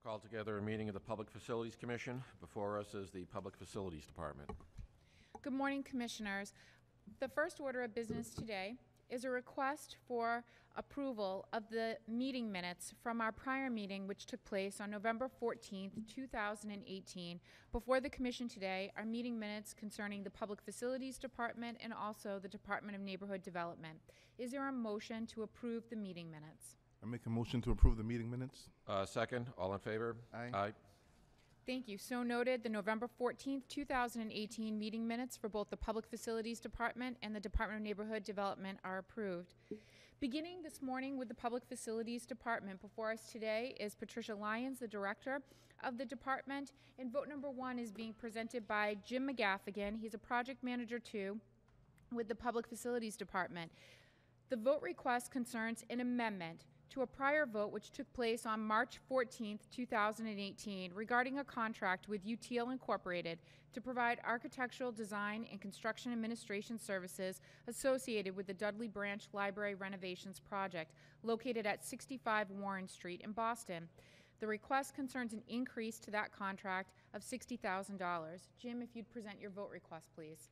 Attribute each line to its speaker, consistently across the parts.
Speaker 1: Call together a meeting of the Public Facilities Commission. Before us is the Public Facilities Department.
Speaker 2: Good morning, Commissioners. The first order of business today is a request for approval of the meeting minutes from our prior meeting, which took place on November 14th, 2018. Before the Commission today are meeting minutes concerning the Public Facilities Department and also the Department of Neighborhood Development. Is there a motion to approve the meeting minutes?
Speaker 3: I make a motion to approve the meeting minutes.
Speaker 1: Second, all in favor?
Speaker 3: Aye.
Speaker 1: Aye.
Speaker 2: Thank you. So noted. The November 14th, 2018 meeting minutes for both the Public Facilities Department and the Department of Neighborhood Development are approved. Beginning this morning with the Public Facilities Department, before us today is Patricia Lyons, the Director of the Department, and vote number 1 is being presented by Jim McGaffigan. He's a Project Manager 2 with the Public Facilities Department. The vote request concerns an amendment to a prior vote which took place on March 14th, 2018 regarding a contract with UTL Incorporated to provide architectural design and construction administration services associated with the Dudley Branch Library renovations project located at 65 Warren Street in Boston. The request concerns an increase to that contract of $60,000. Jim, if you'd present your vote request, please.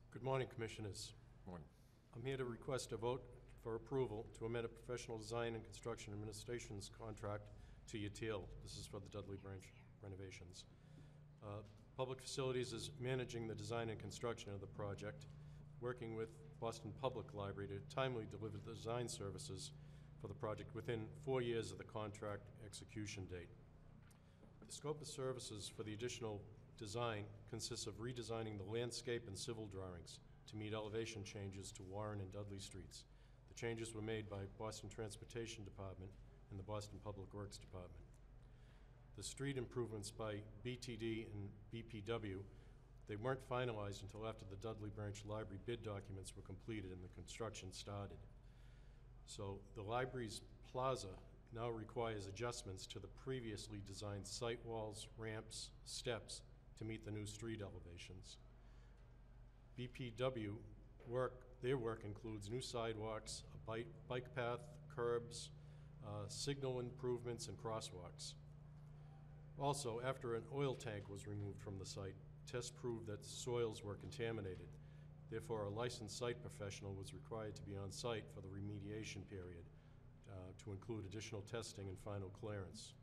Speaker 4: Good morning, Commissioners.
Speaker 1: Morning.
Speaker 4: I'm here to request a vote for approval to amend a professional design and construction administration's contract to UTL. This is for the Dudley Branch renovations. Public Facilities is managing the design and construction of the project, working with Boston Public Library to timely deliver the design services for the project within 4 years of the contract execution date. The scope of services for the additional design consists of redesigning the landscape and civil drawings to meet elevation changes to Warren and Dudley Streets. The changes were made by Boston Transportation Department and the Boston Public Works Department. The street improvements by BTD and BPW, they weren't finalized until after the Dudley Branch Library bid documents were completed and the construction started. So the library's plaza now requires adjustments to the previously designed site walls, ramps, steps to meet the new street elevations. BPW their work includes new sidewalks, a bike path, curbs, signal improvements, and crosswalks. Also, after an oil tank was removed from the site, tests proved that soils were contaminated. Therefore, a licensed site professional was required to be on site for the remediation period to include additional testing and final clearance.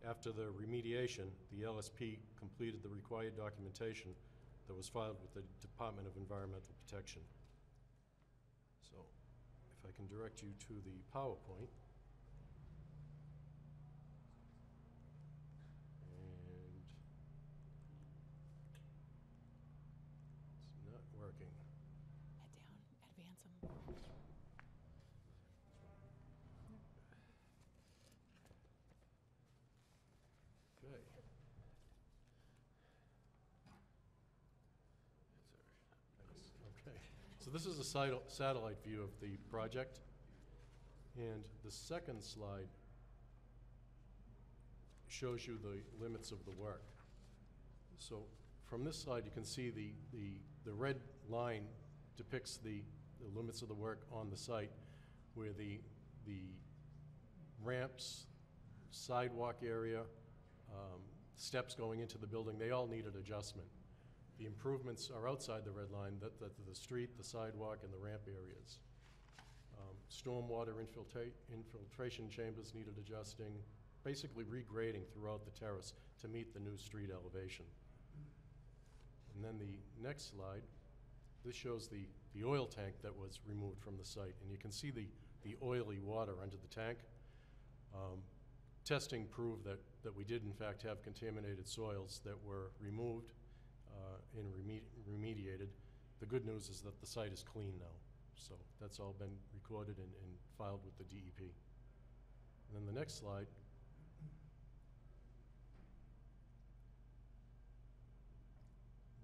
Speaker 4: After the remediation, the LSP completed the required documentation that was filed with the Department of Environmental Protection. So, if I can direct you to the PowerPoint. And it's not working.
Speaker 2: Head down, advance them.
Speaker 4: Okay. Okay. So this is a satellite view of the project. And the second slide shows you the limits of the work. So from this slide, you can see the red line depicts the limits of the work on the site, where the ramps, sidewalk area, steps going into the building, they all needed adjustment. The improvements are outside the red line, the street, the sidewalk, and the ramp areas. Stormwater infiltration chambers needed adjusting, basically regrading throughout the terrace to meet the new street elevation. And then the next slide, this shows the oil tank that was removed from the site, and you can see the oily water under the tank. Testing proved that we did in fact have contaminated soils that were removed and remediated. The good news is that the site is clean now. So that's all been recorded and filed with the DEP. And then the next slide.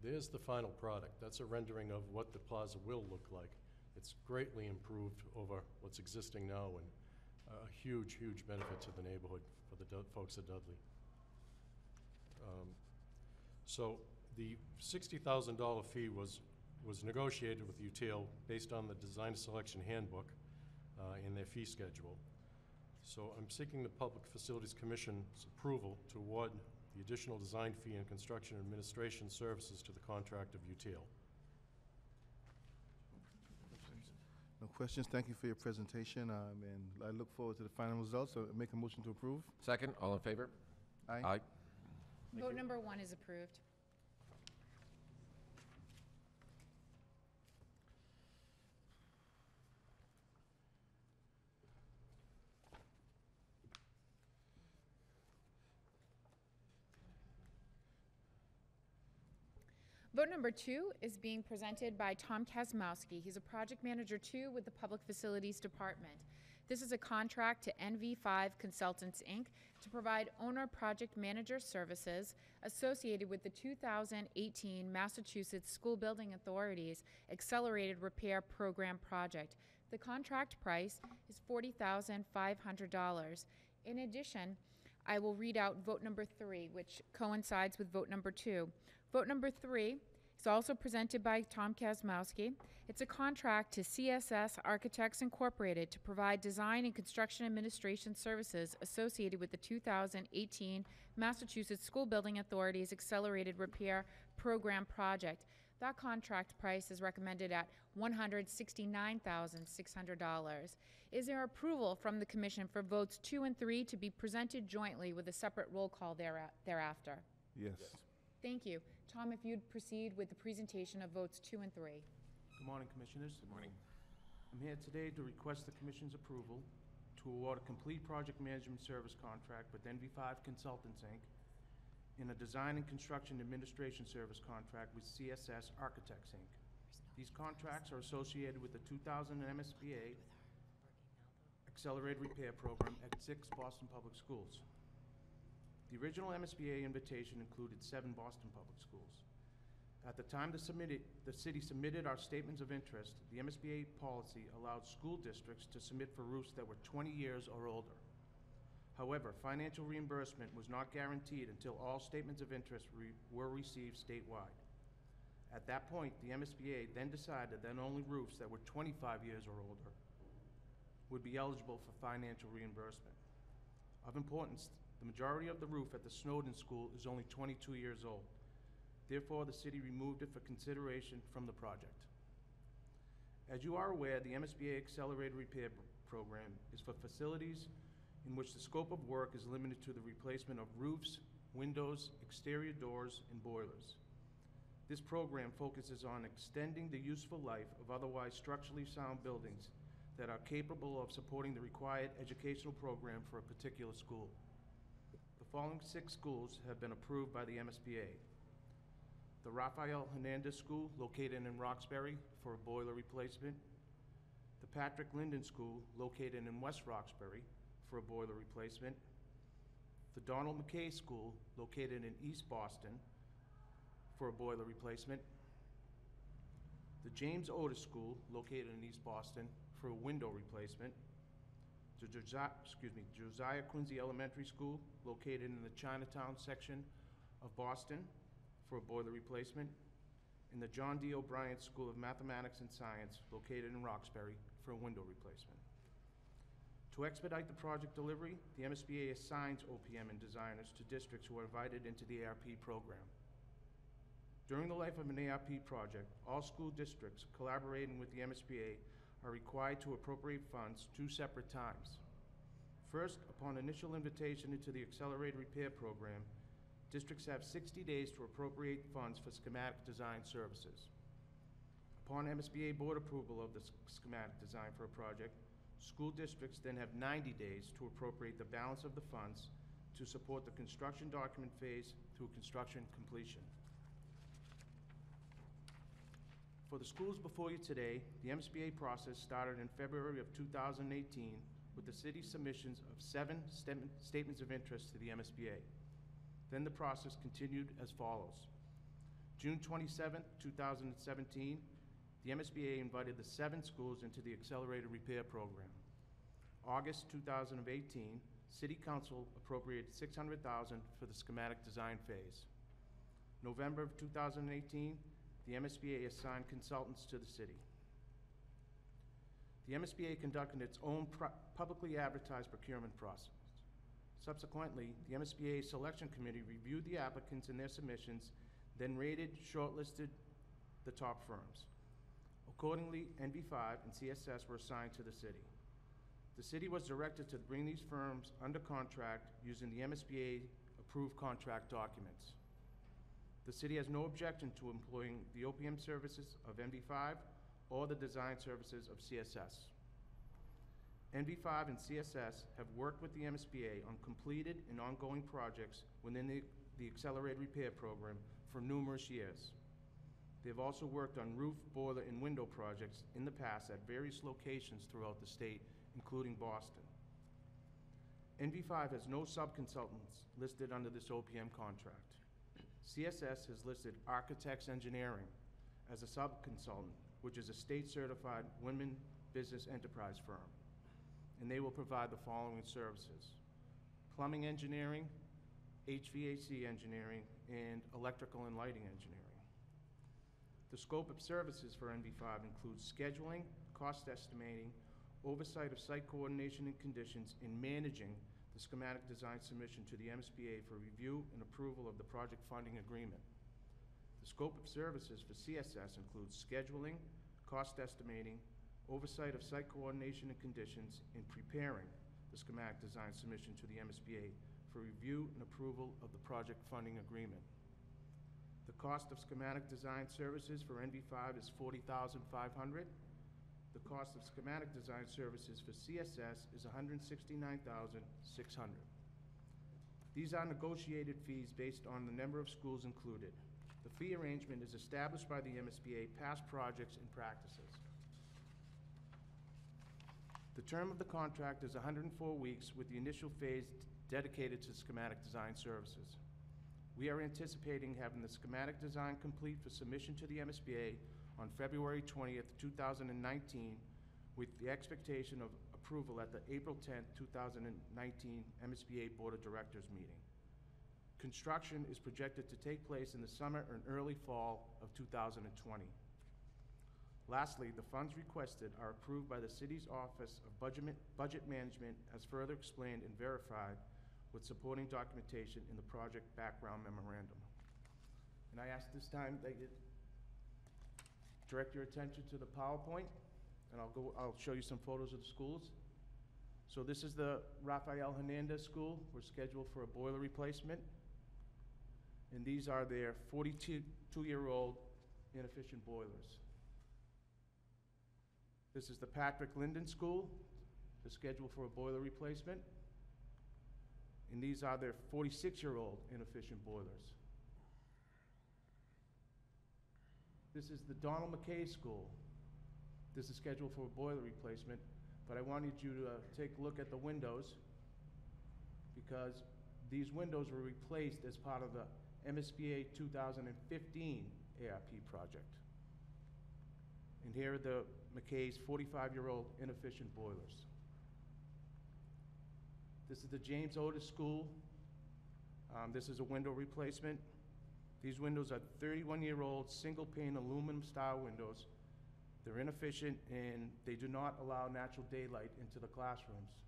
Speaker 4: There's the final product. That's a rendering of what the plaza will look like. It's greatly improved over what's existing now and a huge, huge benefit to the neighborhood for the folks at Dudley. So the $60,000 fee was negotiated with UTL based on the Design Selection Handbook and their fee schedule. So I'm seeking the Public Facilities Commission's approval to award the additional design fee and construction administration services to the contract of Util.
Speaker 3: No questions. Thank you for your presentation, and I look forward to the final results. So make a motion to approve.
Speaker 1: Second, all in favor?
Speaker 3: Aye.
Speaker 1: Aye.
Speaker 2: Vote number 1 is approved. Vote number 2 is being presented by Tom Kazmowski. He's a project manager 2 with the Public Facilities Department. This is a contract to NV5 Consultants, Inc. to provide owner project manager services associated with the 2018 Massachusetts School Building Authority's Accelerated Repair Program project. The contract price is $40,500. In addition, I will read out vote number 3, which coincides with vote number 2. Vote number 3 is also presented by Tom Kazmowski. It's a contract to CSS Architects Incorporated to provide design and construction administration services associated with the 2018 Massachusetts School Building Authority's Accelerated Repair Program project. That contract price is recommended at $169,600. Is there approval from the Commission for votes 2 and 3 to be presented jointly with a separate roll call thereafter?
Speaker 3: Yes.
Speaker 2: Thank you. Tom, if you'd proceed with the presentation of votes 2 and 3.
Speaker 5: Good morning, Commissioners.
Speaker 1: Good morning.
Speaker 5: I'm here today to request the Commission's approval to award a complete project management service contract with NV5 Consultants, Inc. in a design and construction administration service contract with CSS Architects, Inc. These contracts are associated with the 2000 MSBA Accelerated Repair Program at 6 Boston Public Schools. The original MSBA invitation included 7 Boston Public Schools. At the time the city submitted our statements of interest, the MSBA policy allowed school districts to submit for roofs that were 20 years or older. However, financial reimbursement was not guaranteed until all statements of interest were received statewide. At that point, the MSBA then decided that only roofs that were 25 years or older would be eligible for financial reimbursement. Of importance, the majority of the roof at the Snowden School is only 22 years old. Therefore, the city removed it for consideration from the project. As you are aware, the MSBA Accelerated Repair Program is for facilities in which the scope of work is limited to the replacement of roofs, windows, exterior doors, and boilers. This program focuses on extending the useful life of otherwise structurally sound buildings that are capable of supporting the required educational program for a particular school. The following 6 schools have been approved by the MSBA. The Rafael Hernandez School, located in Roxbury, for a boiler replacement. The Patrick Linden School, located in West Roxbury, for a boiler replacement. The Donald McKay School, located in East Boston, for a boiler replacement. The James Otis School, located in East Boston, for a window replacement. The Josiah Quincy Elementary School, located in the Chinatown section of Boston, for a boiler replacement, and the John D. O'Brien School of Mathematics and Science, located in Roxbury, for a window replacement. To expedite the project delivery, the MSBA assigns OPM and designers to districts who are invited into the ARP program. During the life of an ARP project, all school districts collaborating with the MSBA are required to appropriate funds 2 separate times. First, upon initial invitation into the Accelerated Repair Program, districts have 60 days to appropriate funds for schematic design services. Upon MSBA board approval of the schematic design for a project, school districts then have 90 days to appropriate the balance of the funds to support the construction document phase through construction completion. For the schools before you today, the MSBA process started in February of 2018 with the city's submissions of 7 statements of interest to the MSBA. Then the process continued as follows. June 27, 2017, the MSBA invited the 7 schools into the Accelerated Repair Program. August 2018, City Council appropriated $600,000 for the schematic design phase. November of 2018, the MSBA assigned consultants to the city. The MSBA conducted its own publicly advertised procurement process. Subsequently, the MSBA Selection Committee reviewed the applicants and their submissions, then rated, shortlisted the top firms. Accordingly, NV5 and CSS were assigned to the city. The city was directed to bring these firms under contract using the MSBA-approved contract documents. The city has no objection to employing the OPM services of NV5 or the design services of CSS. NV5 and CSS have worked with the MSBA on completed and ongoing projects within the Accelerated Repair Program for numerous years. They've also worked on roof, boiler, and window projects in the past at various locations throughout the state, including Boston. NV5 has no sub-consultants listed under this OPM contract. CSS has listed Architects Engineering as a sub-consultant, which is a state-certified women business enterprise firm, and they will provide the following services: plumbing engineering, HVAC engineering, and electrical and lighting engineering. The scope of services for NV5 includes scheduling, cost estimating, oversight of site coordination and conditions, and managing the schematic design submission to the MSBA for review and approval of the project funding agreement. The scope of services for CSS includes scheduling, cost estimating, oversight of site coordination and conditions, and preparing the schematic design submission to the MSBA for review and approval of the project funding agreement. The cost of schematic design services for NV5 is $40,500. The cost of schematic design services for CSS is $169,600. These are negotiated fees based on the number of schools included. The fee arrangement is established by the MSBA, past projects and practices. The term of the contract is 104 weeks, with the initial phase dedicated to schematic design services. We are anticipating having the schematic design complete for submission to the MSBA on February 20th, 2019, with the expectation of approval at the April 10th, 2019 MSBA Board of Directors meeting. Construction is projected to take place in the summer and early fall of 2020. Lastly, the funds requested are approved by the city's Office of Budget Management, as further explained and verified with supporting documentation in the project background memorandum. And I ask this time that you direct your attention to the PowerPoint, and I'll show you some photos of the schools. So this is the Rafael Hernandez School. We're scheduled for a boiler replacement. And these are their 42-year-old inefficient boilers. This is the Patrick Linden School. They're scheduled for a boiler replacement. And these are their 46-year-old inefficient boilers. This is the Donald McKay School. This is scheduled for a boiler replacement, but I wanted you to take a look at the windows, because these windows were replaced as part of the MSBA 2015 ARP project. And here are the McKay's 45-year-old inefficient boilers. This is the James Otis School. This is a window replacement. These windows are 31-year-old single-pane aluminum style windows. They're inefficient and they do not allow natural daylight into the classrooms.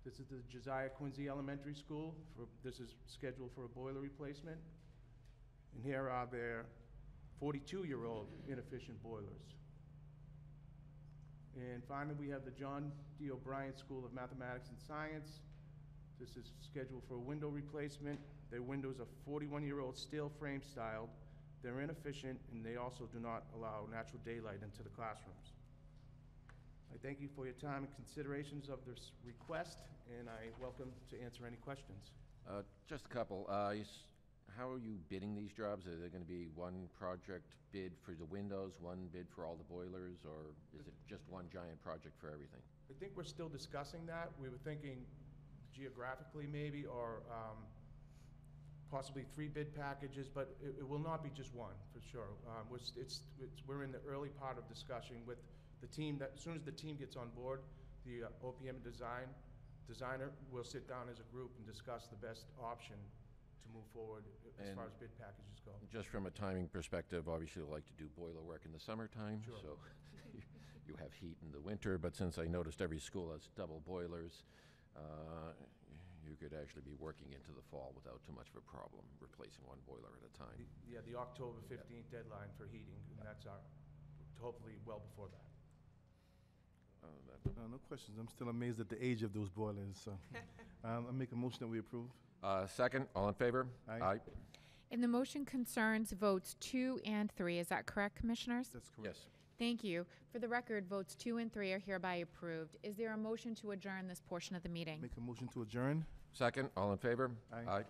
Speaker 5: This is the Josiah Quincy Elementary School. This is scheduled for a boiler replacement. And here are their 42-year-old inefficient boilers. And finally, we have the John D. O'Brien School of Mathematics and Science. This is scheduled for a window replacement. Their windows are 41-year-old steel frame styled. They're inefficient, and they also do not allow natural daylight into the classrooms. I thank you for your time and considerations of this request, and I welcome to answer any questions.
Speaker 1: Just a couple. How are you bidding these jobs? Are there going to be one project bid for the windows, one bid for all the boilers, or is it just one giant project for everything?
Speaker 5: I think we're still discussing that. We were thinking geographically maybe, or possibly 3 bid packages, but it will not be just one, for sure. We're in the early part of discussion with the team. That as soon as the team gets on board, the OPM designer will sit down as a group and discuss the best option to move forward as far as bid packages go.
Speaker 1: Just from a timing perspective, obviously, you'd like to do boiler work in the summertime.
Speaker 5: Sure.
Speaker 1: So you have heat in the winter, but since I noticed every school has double boilers, you could actually be working into the fall without too much of a problem, replacing one boiler at a time.
Speaker 5: Yeah, the October 15th deadline for heating, and that's hopefully well before that.
Speaker 3: No questions. I'm still amazed at the age of those boilers, so. I make a motion that we approve.
Speaker 1: Second, all in favor?
Speaker 3: Aye.
Speaker 2: And the motion concerns votes 2 and 3. Is that correct, Commissioners?
Speaker 3: That's correct.
Speaker 1: Yes.
Speaker 2: Thank you. For the record, votes 2 and 3 are hereby approved. Is there a motion to adjourn this portion of the meeting?
Speaker 3: Make a motion to adjourn.
Speaker 1: Second, all in favor?
Speaker 3: Aye.
Speaker 1: Aye.